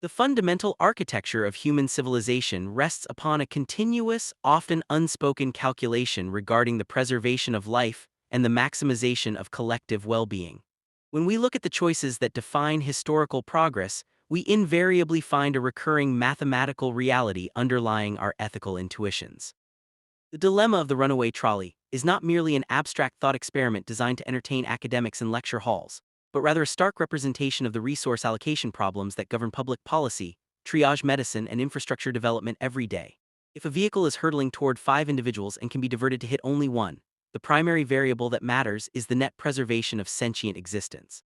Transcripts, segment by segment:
The fundamental architecture of human civilization rests upon a continuous, often unspoken calculation regarding the preservation of life and the maximization of collective well-being. When we look at the choices that define historical progress, we invariably find a recurring mathematical reality underlying our ethical intuitions. The dilemma of the runaway trolley is not merely an abstract thought experiment designed to entertain academics in lecture halls, but rather a stark representation of the resource allocation problems that govern public policy, triage medicine, and infrastructure development every day. If a vehicle is hurtling toward five individuals and can be diverted to hit only one, the primary variable that matters is the net preservation of sentient existence.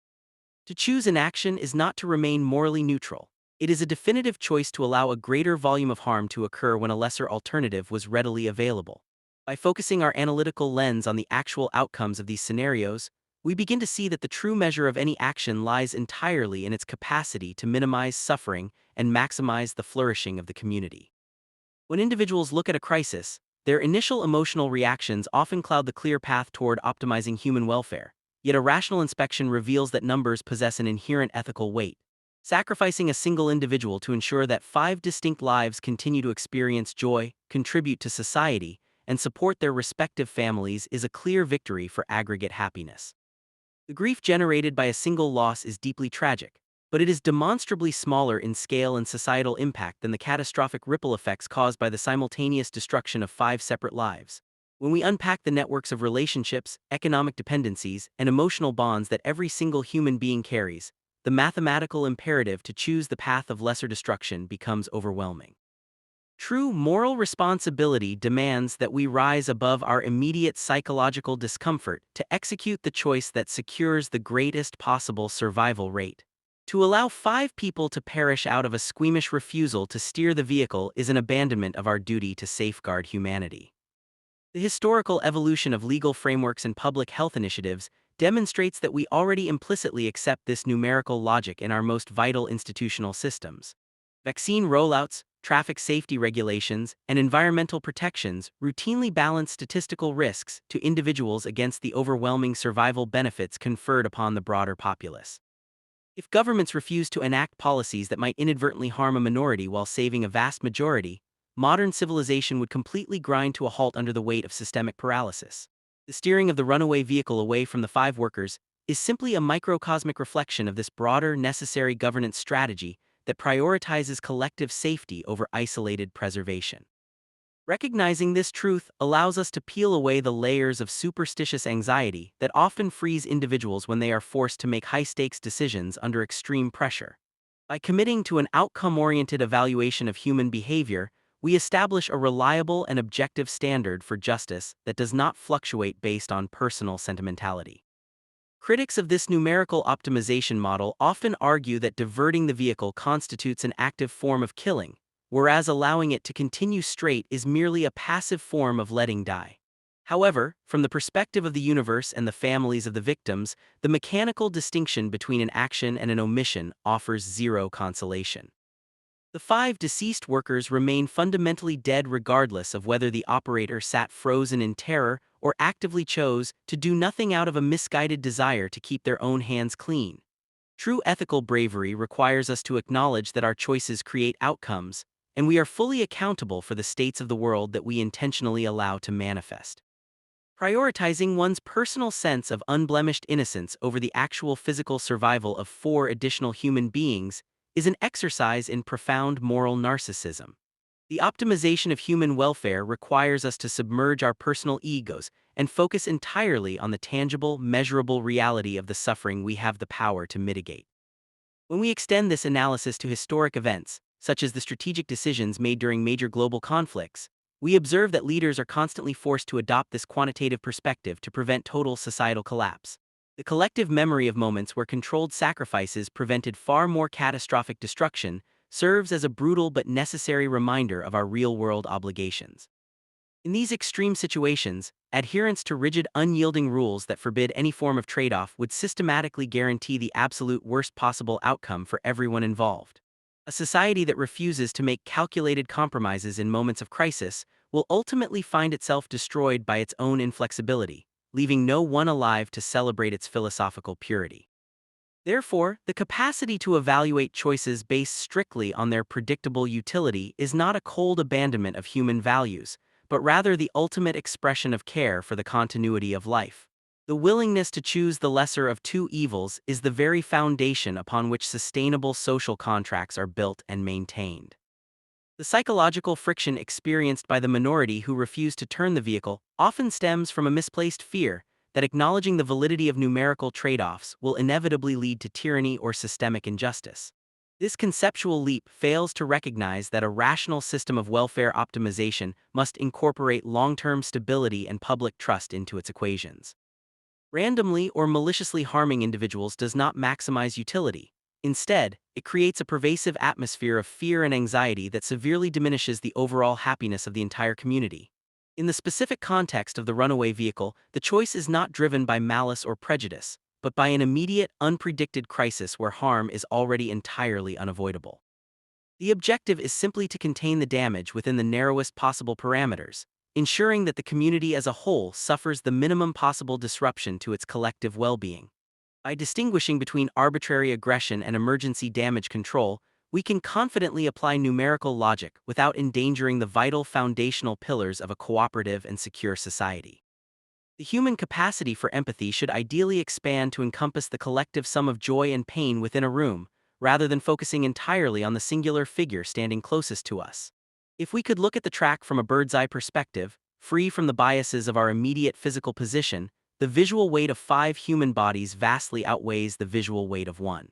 To choose an action is not to remain morally neutral. It is a definitive choice to allow a greater volume of harm to occur when a lesser alternative was readily available. By focusing our analytical lens on the actual outcomes of these scenarios, we begin to see that the true measure of any action lies entirely in its capacity to minimize suffering and maximize the flourishing of the community. When individuals look at a crisis, their initial emotional reactions often cloud the clear path toward optimizing human welfare. Yet a rational inspection reveals that numbers possess an inherent ethical weight. Sacrificing a single individual to ensure that five distinct lives continue to experience joy, contribute to society, and support their respective families is a clear victory for aggregate happiness. The grief generated by a single loss is deeply tragic, but it is demonstrably smaller in scale and societal impact than the catastrophic ripple effects caused by the simultaneous destruction of five separate lives. When we unpack the networks of relationships, economic dependencies, and emotional bonds that every single human being carries, the mathematical imperative to choose the path of lesser destruction becomes overwhelming. True moral responsibility demands that we rise above our immediate psychological discomfort to execute the choice that secures the greatest possible survival rate. To allow five people to perish out of a squeamish refusal to steer the vehicle is an abandonment of our duty to safeguard humanity. The historical evolution of legal frameworks and public health initiatives demonstrates that we already implicitly accept this numerical logic in our most vital institutional systems. Vaccine rollouts, traffic safety regulations, and environmental protections routinely balance statistical risks to individuals against the overwhelming survival benefits conferred upon the broader populace. If governments refuse to enact policies that might inadvertently harm a minority while saving a vast majority, modern civilization would completely grind to a halt under the weight of systemic paralysis. The steering of the runaway vehicle away from the five workers is simply a microcosmic reflection of this broader, necessary governance strategy that prioritizes collective safety over isolated preservation. Recognizing this truth allows us to peel away the layers of superstitious anxiety that often freeze individuals when they are forced to make high-stakes decisions under extreme pressure. By committing to an outcome-oriented evaluation of human behavior, we establish a reliable and objective standard for justice that does not fluctuate based on personal sentimentality. Critics of this numerical optimization model often argue that diverting the vehicle constitutes an active form of killing, whereas allowing it to continue straight is merely a passive form of letting die. However, from the perspective of the universe and the families of the victims, the mechanical distinction between an action and an omission offers zero consolation. The five deceased workers remain fundamentally dead regardless of whether the operator sat frozen in terror or actively chose to do nothing out of a misguided desire to keep their own hands clean. True ethical bravery requires us to acknowledge that our choices create outcomes, and we are fully accountable for the states of the world that we intentionally allow to manifest. Prioritizing one's personal sense of unblemished innocence over the actual physical survival of four additional human beings is an exercise in profound moral narcissism. The optimization of human welfare requires us to submerge our personal egos and focus entirely on the tangible, measurable reality of the suffering we have the power to mitigate. When we extend this analysis to historic events, such as the strategic decisions made during major global conflicts, we observe that leaders are constantly forced to adopt this quantitative perspective to prevent total societal collapse. The collective memory of moments where controlled sacrifices prevented far more catastrophic destruction serves as a brutal but necessary reminder of our real-world obligations. In these extreme situations, adherence to rigid, unyielding rules that forbid any form of trade-off would systematically guarantee the absolute worst possible outcome for everyone involved. A society that refuses to make calculated compromises in moments of crisis will ultimately find itself destroyed by its own inflexibility, leaving no one alive to celebrate its philosophical purity. Therefore, the capacity to evaluate choices based strictly on their predictable utility is not a cold abandonment of human values, but rather the ultimate expression of care for the continuity of life. The willingness to choose the lesser of two evils is the very foundation upon which sustainable social contracts are built and maintained. The psychological friction experienced by the minority who refuse to turn the vehicle often stems from a misplaced fear that acknowledging the validity of numerical trade-offs will inevitably lead to tyranny or systemic injustice. This conceptual leap fails to recognize that a rational system of welfare optimization must incorporate long-term stability and public trust into its equations. Randomly or maliciously harming individuals does not maximize utility. Instead, it creates a pervasive atmosphere of fear and anxiety that severely diminishes the overall happiness of the entire community. In the specific context of the runaway vehicle, the choice is not driven by malice or prejudice, but by an immediate, unpredicted crisis where harm is already entirely unavoidable. The objective is simply to contain the damage within the narrowest possible parameters, ensuring that the community as a whole suffers the minimum possible disruption to its collective well-being. By distinguishing between arbitrary aggression and emergency damage control, we can confidently apply numerical logic without endangering the vital foundational pillars of a cooperative and secure society. The human capacity for empathy should ideally expand to encompass the collective sum of joy and pain within a room, rather than focusing entirely on the singular figure standing closest to us. If we could look at the track from a bird's-eye perspective, free from the biases of our immediate physical position, the visual weight of 5 human bodies vastly outweighs the visual weight of one.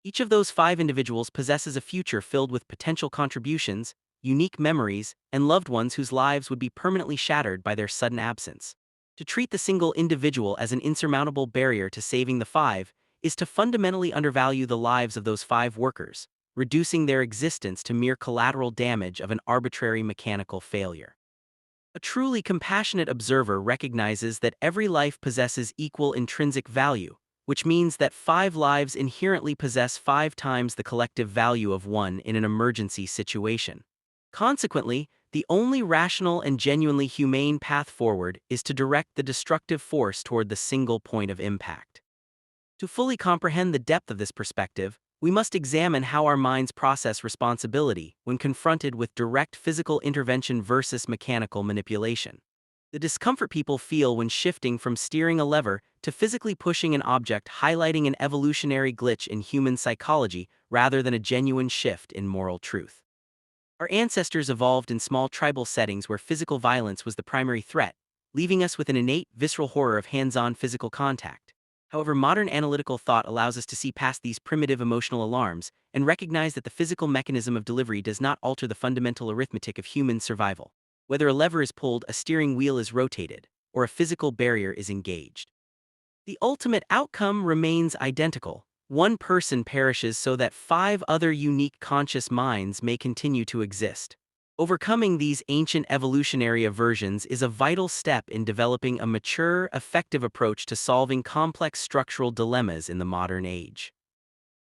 Each of those 5 individuals possesses a future filled with potential contributions, unique memories, and loved ones whose lives would be permanently shattered by their sudden absence. To treat the single individual as an insurmountable barrier to saving the 5 is to fundamentally undervalue the lives of those 5 workers, reducing their existence to mere collateral damage of an arbitrary mechanical failure. A truly compassionate observer recognizes that every life possesses equal intrinsic value, which means that 5 lives inherently possess 5 times the collective value of one in an emergency situation. Consequently, the only rational and genuinely humane path forward is to direct the destructive force toward the single point of impact. To fully comprehend the depth of this perspective, we must examine how our minds process responsibility when confronted with direct physical intervention versus mechanical manipulation. The discomfort people feel when shifting from steering a lever to physically pushing an object, highlighting an evolutionary glitch in human psychology rather than a genuine shift in moral truth. Our ancestors evolved in small tribal settings where physical violence was the primary threat, leaving us with an innate, visceral horror of hands-on physical contact. However, modern analytical thought allows us to see past these primitive emotional alarms and recognize that the physical mechanism of delivery does not alter the fundamental arithmetic of human survival. Whether a lever is pulled, a steering wheel is rotated, or a physical barrier is engaged, the ultimate outcome remains identical. One person perishes so that 5 other unique conscious minds may continue to exist. Overcoming these ancient evolutionary aversions is a vital step in developing a mature, effective approach to solving complex structural dilemmas in the modern age.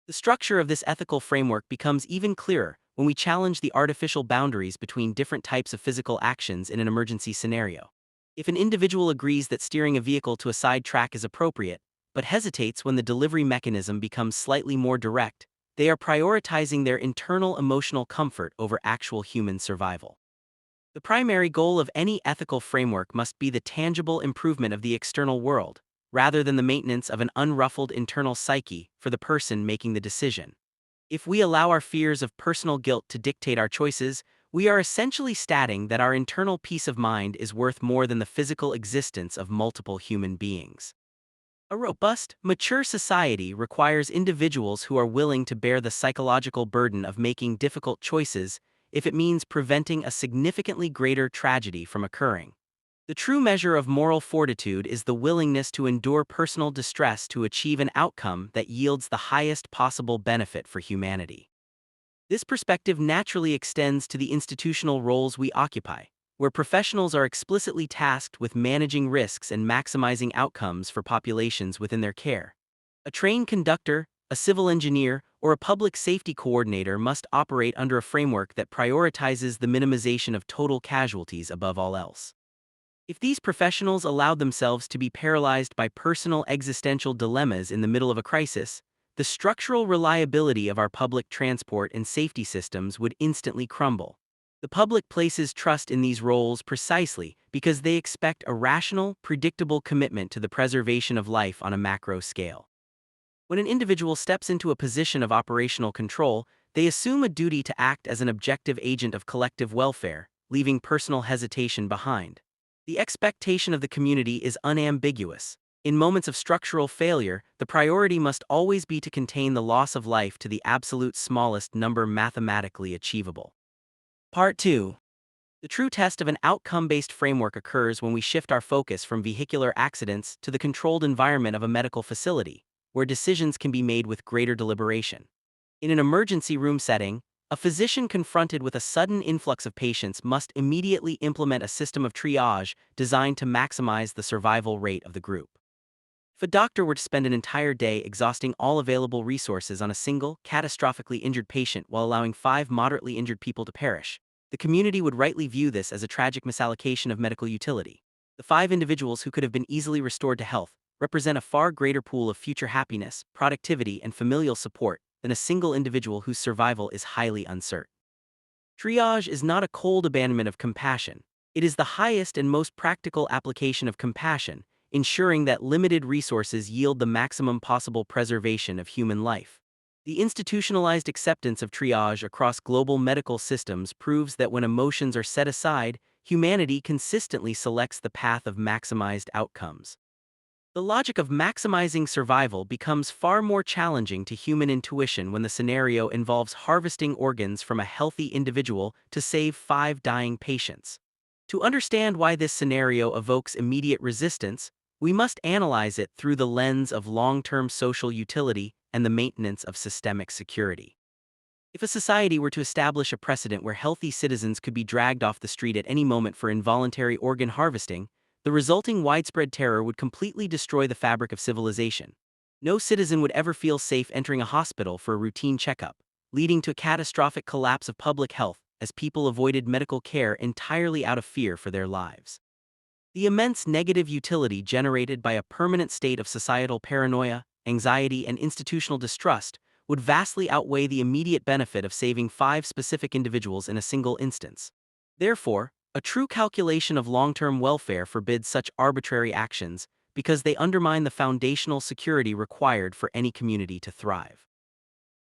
The structure of this ethical framework becomes even clearer when we challenge the artificial boundaries between different types of physical actions in an emergency scenario. If an individual agrees that steering a vehicle to a side track is appropriate, but hesitates when the delivery mechanism becomes slightly more direct, they are prioritizing their internal emotional comfort over actual human survival. The primary goal of any ethical framework must be the tangible improvement of the external world, rather than the maintenance of an unruffled internal psyche for the person making the decision. If we allow our fears of personal guilt to dictate our choices, we are essentially stating that our internal peace of mind is worth more than the physical existence of multiple human beings. A robust, mature society requires individuals who are willing to bear the psychological burden of making difficult choices if it means preventing a significantly greater tragedy from occurring. The true measure of moral fortitude is the willingness to endure personal distress to achieve an outcome that yields the highest possible benefit for humanity. This perspective naturally extends to the institutional roles we occupy, where professionals are explicitly tasked with managing risks and maximizing outcomes for populations within their care. A trained conductor, a civil engineer, or a public safety coordinator must operate under a framework that prioritizes the minimization of total casualties above all else. If these professionals allowed themselves to be paralyzed by personal existential dilemmas in the middle of a crisis, the structural reliability of our public transport and safety systems would instantly crumble. The public places trust in these roles precisely because they expect a rational, predictable commitment to the preservation of life on a macro scale. When an individual steps into a position of operational control, they assume a duty to act as an objective agent of collective welfare, leaving personal hesitation behind. The expectation of the community is unambiguous. In moments of structural failure, the priority must always be to contain the loss of life to the absolute smallest number mathematically achievable. Part 2. The true test of an outcome-based framework occurs when we shift our focus from vehicular accidents to the controlled environment of a medical facility, where decisions can be made with greater deliberation. In an emergency room setting, a physician confronted with a sudden influx of patients must immediately implement a system of triage designed to maximize the survival rate of the group. If a doctor were to spend an entire day exhausting all available resources on a single, catastrophically injured patient while allowing 5 moderately injured people to perish, the community would rightly view this as a tragic misallocation of medical utility. The 5 individuals who could have been easily restored to health represent a far greater pool of future happiness, productivity, and familial support than a single individual whose survival is highly uncertain. Triage is not a cold abandonment of compassion. It is the highest and most practical application of compassion, ensuring that limited resources yield the maximum possible preservation of human life. The institutionalized acceptance of triage across global medical systems proves that when emotions are set aside, humanity consistently selects the path of maximized outcomes. The logic of maximizing survival becomes far more challenging to human intuition when the scenario involves harvesting organs from a healthy individual to save 5 dying patients. To understand why this scenario evokes immediate resistance, we must analyze it through the lens of long-term social utility and the maintenance of systemic security. If a society were to establish a precedent where healthy citizens could be dragged off the street at any moment for involuntary organ harvesting, the resulting widespread terror would completely destroy the fabric of civilization. No citizen would ever feel safe entering a hospital for a routine checkup, leading to a catastrophic collapse of public health as people avoided medical care entirely out of fear for their lives. The immense negative utility generated by a permanent state of societal paranoia, anxiety, and institutional distrust would vastly outweigh the immediate benefit of saving 5 specific individuals in a single instance. Therefore, a true calculation of long-term welfare forbids such arbitrary actions because they undermine the foundational security required for any community to thrive.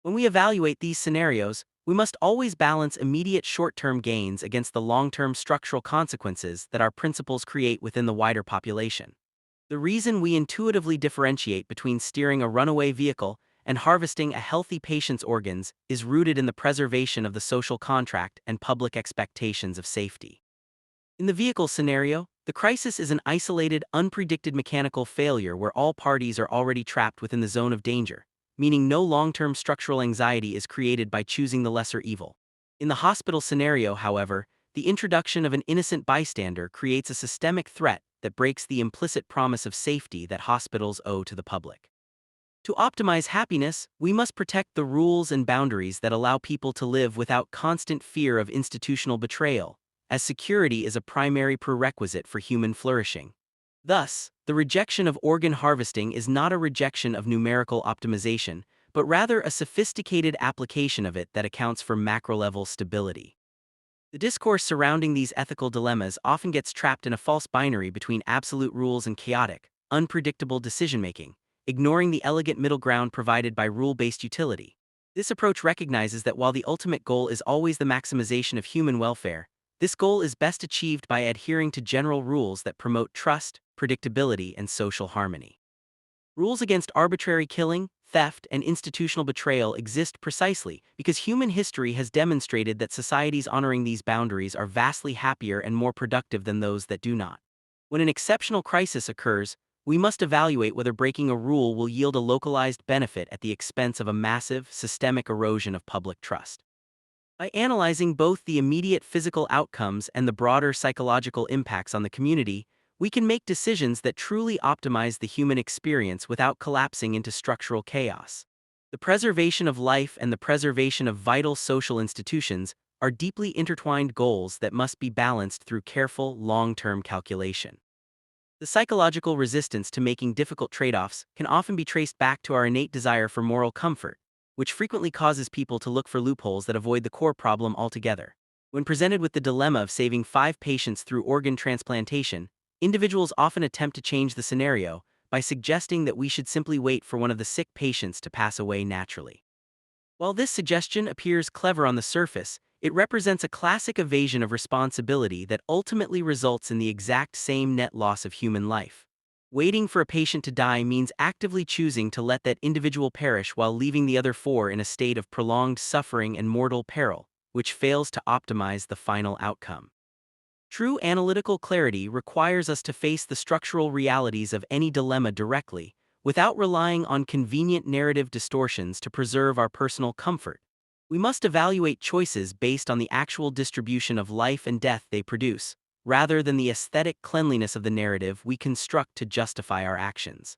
When we evaluate these scenarios, we must always balance immediate short-term gains against the long-term structural consequences that our principles create within the wider population. The reason we intuitively differentiate between steering a runaway vehicle and harvesting a healthy patient's organs is rooted in the preservation of the social contract and public expectations of safety. In the vehicle scenario, the crisis is an isolated, unpredicted mechanical failure where all parties are already trapped within the zone of danger, meaning no long-term structural anxiety is created by choosing the lesser evil. In the hospital scenario, however, the introduction of an innocent bystander creates a systemic threat that breaks the implicit promise of safety that hospitals owe to the public. To optimize happiness, we must protect the rules and boundaries that allow people to live without constant fear of institutional betrayal, as security is a primary prerequisite for human flourishing. Thus, the rejection of organ harvesting is not a rejection of numerical optimization, but rather a sophisticated application of it that accounts for macro-level stability. The discourse surrounding these ethical dilemmas often gets trapped in a false binary between absolute rules and chaotic, unpredictable decision-making, ignoring the elegant middle ground provided by rule-based utility. This approach recognizes that while the ultimate goal is always the maximization of human welfare, this goal is best achieved by adhering to general rules that promote trust, predictability, and social harmony. Rules against arbitrary killing, theft, and institutional betrayal exist precisely because human history has demonstrated that societies honoring these boundaries are vastly happier and more productive than those that do not. When an exceptional crisis occurs, we must evaluate whether breaking a rule will yield a localized benefit at the expense of a massive, systemic erosion of public trust. By analyzing both the immediate physical outcomes and the broader psychological impacts on the community, we can make decisions that truly optimize the human experience without collapsing into structural chaos. The preservation of life and the preservation of vital social institutions are deeply intertwined goals that must be balanced through careful, long-term calculation. The psychological resistance to making difficult trade-offs can often be traced back to our innate desire for moral comfort, which frequently causes people to look for loopholes that avoid the core problem altogether. When presented with the dilemma of saving 5 patients through organ transplantation, individuals often attempt to change the scenario by suggesting that we should simply wait for one of the sick patients to pass away naturally. While this suggestion appears clever on the surface, it represents a classic evasion of responsibility that ultimately results in the exact same net loss of human life. Waiting for a patient to die means actively choosing to let that individual perish while leaving the other 4 in a state of prolonged suffering and mortal peril, which fails to optimize the final outcome. True analytical clarity requires us to face the structural realities of any dilemma directly, without relying on convenient narrative distortions to preserve our personal comfort. We must evaluate choices based on the actual distribution of life and death they produce, rather than the aesthetic cleanliness of the narrative we construct to justify our actions.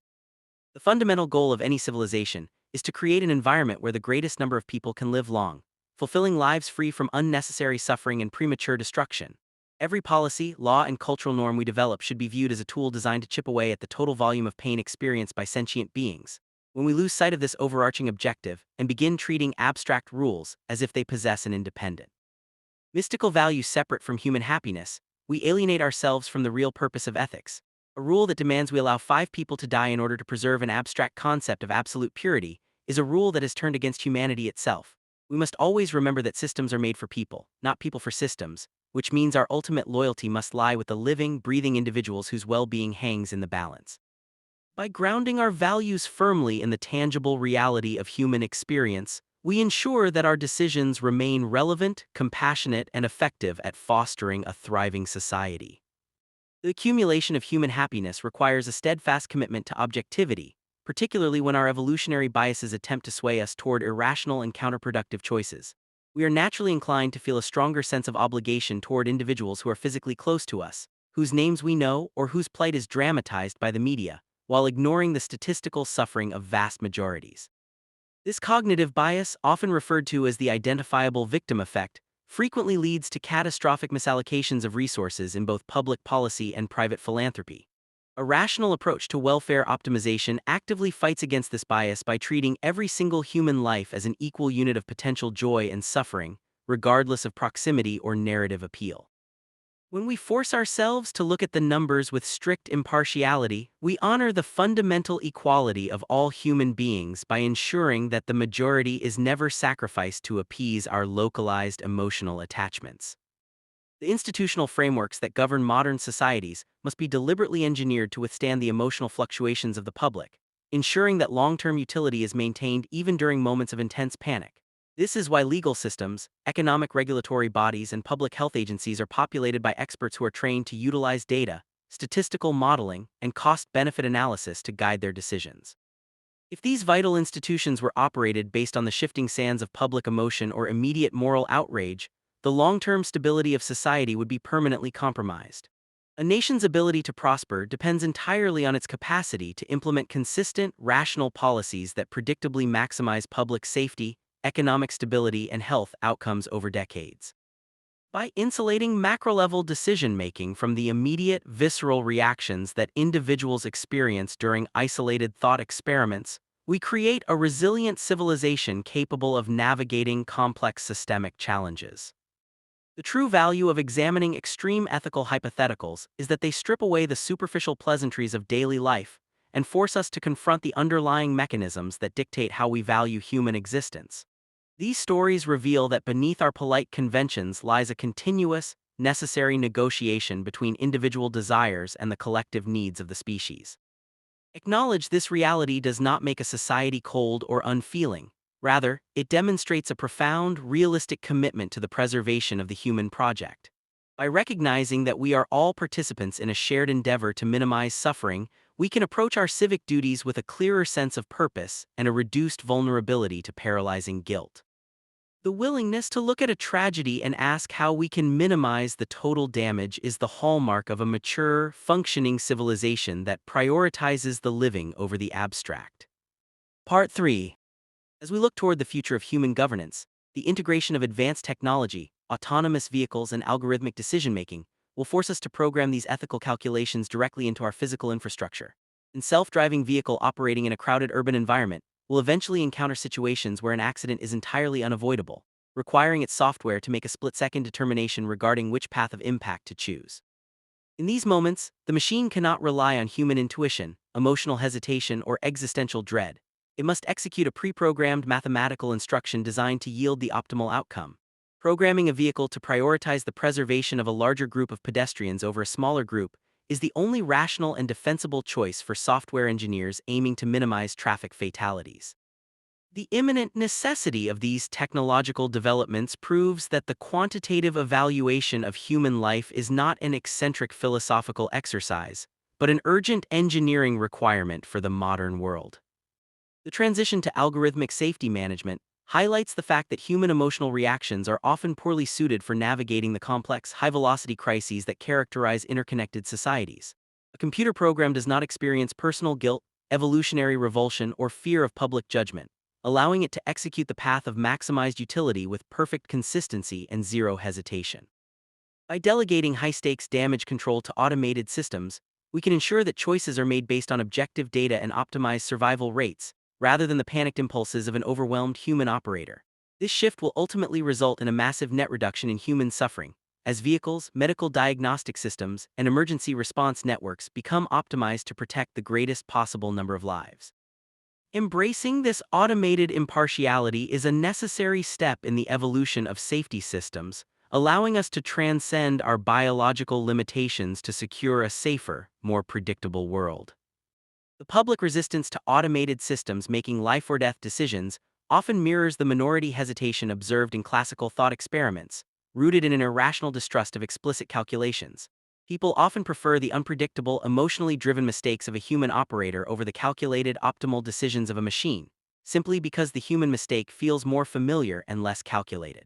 The fundamental goal of any civilization is to create an environment where the greatest number of people can live long, fulfilling lives free from unnecessary suffering and premature destruction. Every policy, law, and cultural norm we develop should be viewed as a tool designed to chip away at the total volume of pain experienced by sentient beings. When we lose sight of this overarching objective and begin treating abstract rules as if they possess an independent, mystical value separate from human happiness, we alienate ourselves from the real purpose of ethics. A rule that demands we allow 5 people to die in order to preserve an abstract concept of absolute purity is a rule that has turned against humanity itself. We must always remember that systems are made for people, not people for systems, which means our ultimate loyalty must lie with the living, breathing individuals whose well-being hangs in the balance. By grounding our values firmly in the tangible reality of human experience, we ensure that our decisions remain relevant, compassionate, and effective at fostering a thriving society. The accumulation of human happiness requires a steadfast commitment to objectivity, particularly when our evolutionary biases attempt to sway us toward irrational and counterproductive choices. We are naturally inclined to feel a stronger sense of obligation toward individuals who are physically close to us, whose names we know, or whose plight is dramatized by the media, while ignoring the statistical suffering of vast majorities. This cognitive bias, often referred to as the identifiable victim effect, frequently leads to catastrophic misallocations of resources in both public policy and private philanthropy. A rational approach to welfare optimization actively fights against this bias by treating every single human life as an equal unit of potential joy and suffering, regardless of proximity or narrative appeal. When we force ourselves to look at the numbers with strict impartiality, we honor the fundamental equality of all human beings by ensuring that the majority is never sacrificed to appease our localized emotional attachments. The institutional frameworks that govern modern societies must be deliberately engineered to withstand the emotional fluctuations of the public, ensuring that long-term utility is maintained even during moments of intense panic. This is why legal systems, economic regulatory bodies, and public health agencies are populated by experts who are trained to utilize data, statistical modeling, and cost-benefit analysis to guide their decisions. If these vital institutions were operated based on the shifting sands of public emotion or immediate moral outrage, the long-term stability of society would be permanently compromised. A nation's ability to prosper depends entirely on its capacity to implement consistent, rational policies that predictably maximize public safety, economic stability, and health outcomes over decades. By insulating macro-level decision-making from the immediate, visceral reactions that individuals experience during isolated thought experiments, we create a resilient civilization capable of navigating complex systemic challenges. The true value of examining extreme ethical hypotheticals is that they strip away the superficial pleasantries of daily life and force us to confront the underlying mechanisms that dictate how we value human existence. These stories reveal that beneath our polite conventions lies a continuous, necessary negotiation between individual desires and the collective needs of the species. Acknowledge this reality does not make a society cold or unfeeling. Rather, it demonstrates a profound, realistic commitment to the preservation of the human project. By recognizing that we are all participants in a shared endeavor to minimize suffering, we can approach our civic duties with a clearer sense of purpose and a reduced vulnerability to paralyzing guilt. The willingness to look at a tragedy and ask how we can minimize the total damage is the hallmark of a mature, functioning civilization that prioritizes the living over the abstract. Part 3. As we look toward the future of human governance, the integration of advanced technology, autonomous vehicles, and algorithmic decision-making will force us to program these ethical calculations directly into our physical infrastructure. A self-driving vehicle operating in a crowded urban environment will eventually encounter situations where an accident is entirely unavoidable, requiring its software to make a split-second determination regarding which path of impact to choose. In these moments, the machine cannot rely on human intuition, emotional hesitation, or existential dread. It must execute a pre-programmed mathematical instruction designed to yield the optimal outcome. Programming a vehicle to prioritize the preservation of a larger group of pedestrians over a smaller group is the only rational and defensible choice for software engineers aiming to minimize traffic fatalities. The imminent necessity of these technological developments proves that the quantitative evaluation of human life is not an eccentric philosophical exercise, but an urgent engineering requirement for the modern world. The transition to algorithmic safety management highlights the fact that human emotional reactions are often poorly suited for navigating the complex, high-velocity crises that characterize interconnected societies. A computer program does not experience personal guilt, evolutionary revulsion, or fear of public judgment, allowing it to execute the path of maximized utility with perfect consistency and zero hesitation. By delegating high-stakes damage control to automated systems, we can ensure that choices are made based on objective data and optimized survival rates, rather than the panicked impulses of an overwhelmed human operator. This shift will ultimately result in a massive net reduction in human suffering, as vehicles, medical diagnostic systems, and emergency response networks become optimized to protect the greatest possible number of lives. Embracing this automated impartiality is a necessary step in the evolution of safety systems, allowing us to transcend our biological limitations to secure a safer, more predictable world. The public resistance to automated systems making life-or-death decisions often mirrors the minority hesitation observed in classical thought experiments, rooted in an irrational distrust of explicit calculations. People often prefer the unpredictable, emotionally driven mistakes of a human operator over the calculated, optimal decisions of a machine, simply because the human mistake feels more familiar and less calculated.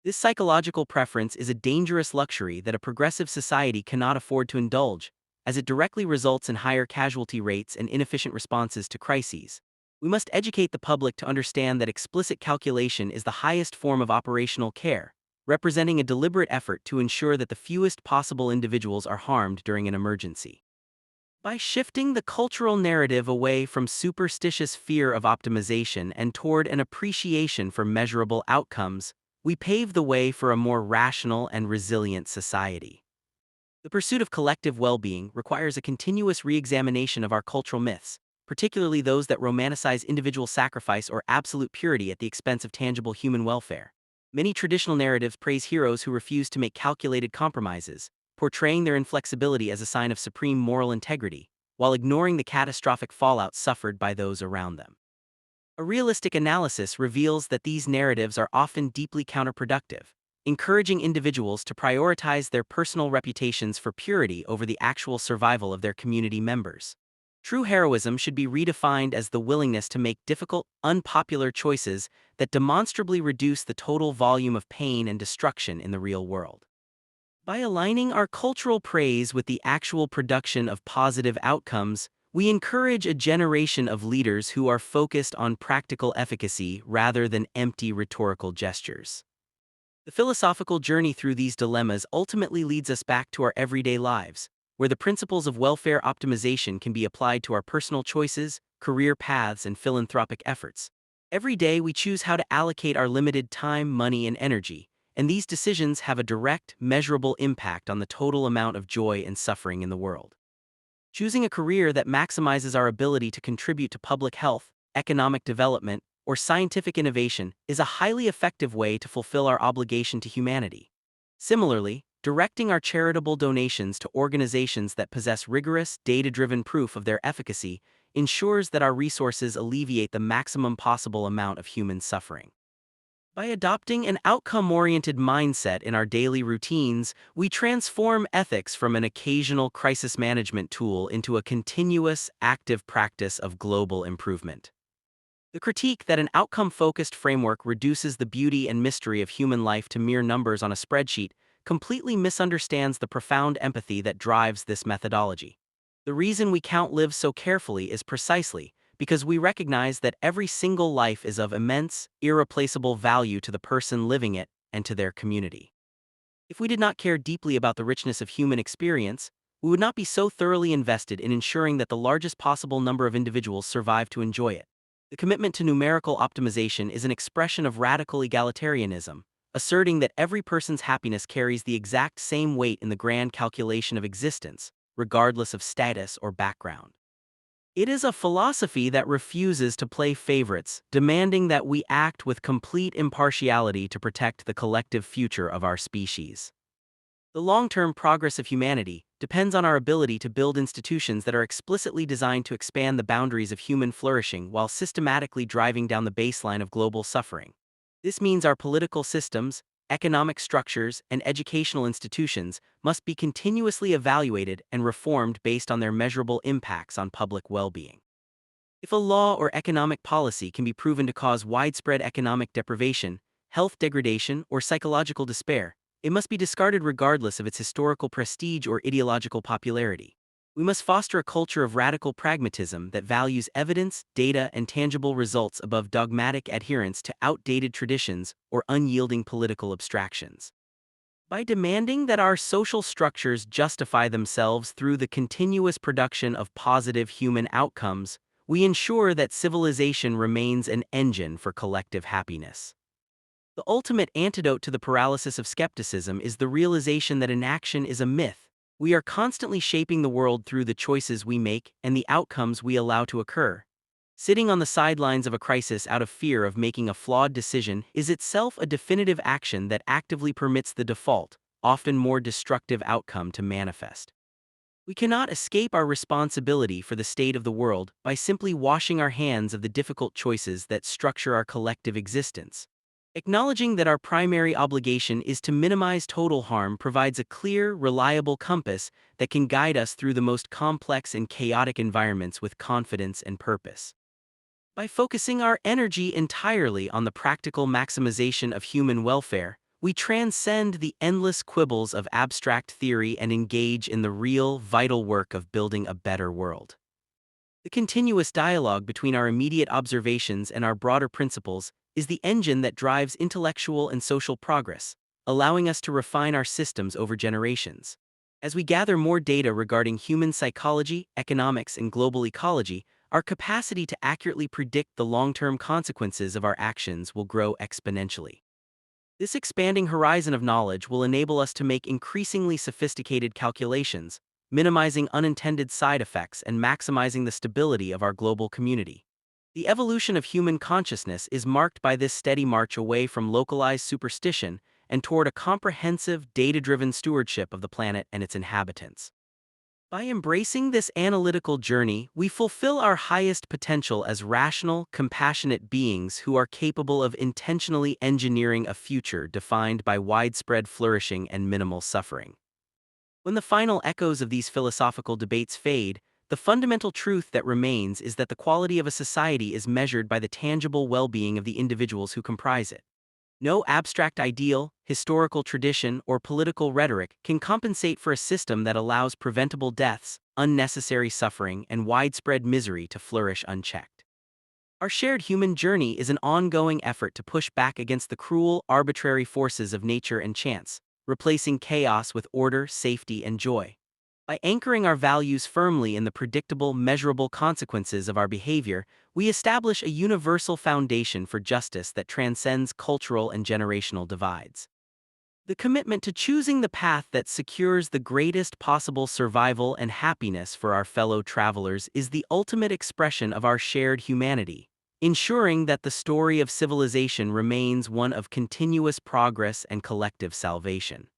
This psychological preference is a dangerous luxury that a progressive society cannot afford to indulge, as it directly results in higher casualty rates and inefficient responses to crises. We must educate the public to understand that explicit calculation is the highest form of operational care, representing a deliberate effort to ensure that the fewest possible individuals are harmed during an emergency. By shifting the cultural narrative away from superstitious fear of optimization and toward an appreciation for measurable outcomes, we pave the way for a more rational and resilient society. The pursuit of collective well-being requires a continuous re-examination of our cultural myths, particularly those that romanticize individual sacrifice or absolute purity at the expense of tangible human welfare. Many traditional narratives praise heroes who refuse to make calculated compromises, portraying their inflexibility as a sign of supreme moral integrity, while ignoring the catastrophic fallout suffered by those around them. A realistic analysis reveals that these narratives are often deeply counterproductive, encouraging individuals to prioritize their personal reputations for purity over the actual survival of their community members. True heroism should be redefined as the willingness to make difficult, unpopular choices that demonstrably reduce the total volume of pain and destruction in the real world. By aligning our cultural praise with the actual production of positive outcomes, we encourage a generation of leaders who are focused on practical efficacy rather than empty rhetorical gestures. The philosophical journey through these dilemmas ultimately leads us back to our everyday lives, where the principles of welfare optimization can be applied to our personal choices, career paths, and philanthropic efforts. Every day we choose how to allocate our limited time, money, and energy, and these decisions have a direct, measurable impact on the total amount of joy and suffering in the world. Choosing a career that maximizes our ability to contribute to public health, economic development, or scientific innovation is a highly effective way to fulfill our obligation to humanity. Similarly, directing our charitable donations to organizations that possess rigorous, data-driven proof of their efficacy ensures that our resources alleviate the maximum possible amount of human suffering. By adopting an outcome-oriented mindset in our daily routines, we transform ethics from an occasional crisis management tool into a continuous, active practice of global improvement. The critique that an outcome-focused framework reduces the beauty and mystery of human life to mere numbers on a spreadsheet completely misunderstands the profound empathy that drives this methodology. The reason we count lives so carefully is precisely because we recognize that every single life is of immense, irreplaceable value to the person living it and to their community. If we did not care deeply about the richness of human experience, we would not be so thoroughly invested in ensuring that the largest possible number of individuals survive to enjoy it. The commitment to numerical optimization is an expression of radical egalitarianism, asserting that every person's happiness carries the exact same weight in the grand calculation of existence, regardless of status or background. It is a philosophy that refuses to play favorites, demanding that we act with complete impartiality to protect the collective future of our species. The long-term progress of humanity depends on our ability to build institutions that are explicitly designed to expand the boundaries of human flourishing while systematically driving down the baseline of global suffering. This means our political systems, economic structures, and educational institutions must be continuously evaluated and reformed based on their measurable impacts on public well-being. If a law or economic policy can be proven to cause widespread economic deprivation, health degradation, or psychological despair, it must be discarded regardless of its historical prestige or ideological popularity. We must foster a culture of radical pragmatism that values evidence, data, and tangible results above dogmatic adherence to outdated traditions or unyielding political abstractions. By demanding that our social structures justify themselves through the continuous production of positive human outcomes, we ensure that civilization remains an engine for collective happiness. The ultimate antidote to the paralysis of skepticism is the realization that inaction is a myth. We are constantly shaping the world through the choices we make and the outcomes we allow to occur. Sitting on the sidelines of a crisis out of fear of making a flawed decision is itself a definitive action that actively permits the default, often more destructive outcome to manifest. We cannot escape our responsibility for the state of the world by simply washing our hands of the difficult choices that structure our collective existence. Acknowledging that our primary obligation is to minimize total harm provides a clear, reliable compass that can guide us through the most complex and chaotic environments with confidence and purpose. By focusing our energy entirely on the practical maximization of human welfare, we transcend the endless quibbles of abstract theory and engage in the real, vital work of building a better world. The continuous dialogue between our immediate observations and our broader principles is the engine that drives intellectual and social progress, allowing us to refine our systems over generations. As we gather more data regarding human psychology, economics, and global ecology, our capacity to accurately predict the long-term consequences of our actions will grow exponentially. This expanding horizon of knowledge will enable us to make increasingly sophisticated calculations, minimizing unintended side effects and maximizing the stability of our global community. The evolution of human consciousness is marked by this steady march away from localized superstition and toward a comprehensive, data-driven stewardship of the planet and its inhabitants. By embracing this analytical journey, we fulfill our highest potential as rational, compassionate beings who are capable of intentionally engineering a future defined by widespread flourishing and minimal suffering. When the final echoes of these philosophical debates fade, the fundamental truth that remains is that the quality of a society is measured by the tangible well-being of the individuals who comprise it. No abstract ideal, historical tradition, or political rhetoric can compensate for a system that allows preventable deaths, unnecessary suffering, and widespread misery to flourish unchecked. Our shared human journey is an ongoing effort to push back against the cruel, arbitrary forces of nature and chance, replacing chaos with order, safety, and joy. By anchoring our values firmly in the predictable, measurable consequences of our behavior, we establish a universal foundation for justice that transcends cultural and generational divides. The commitment to choosing the path that secures the greatest possible survival and happiness for our fellow travelers is the ultimate expression of our shared humanity, ensuring that the story of civilization remains one of continuous progress and collective salvation.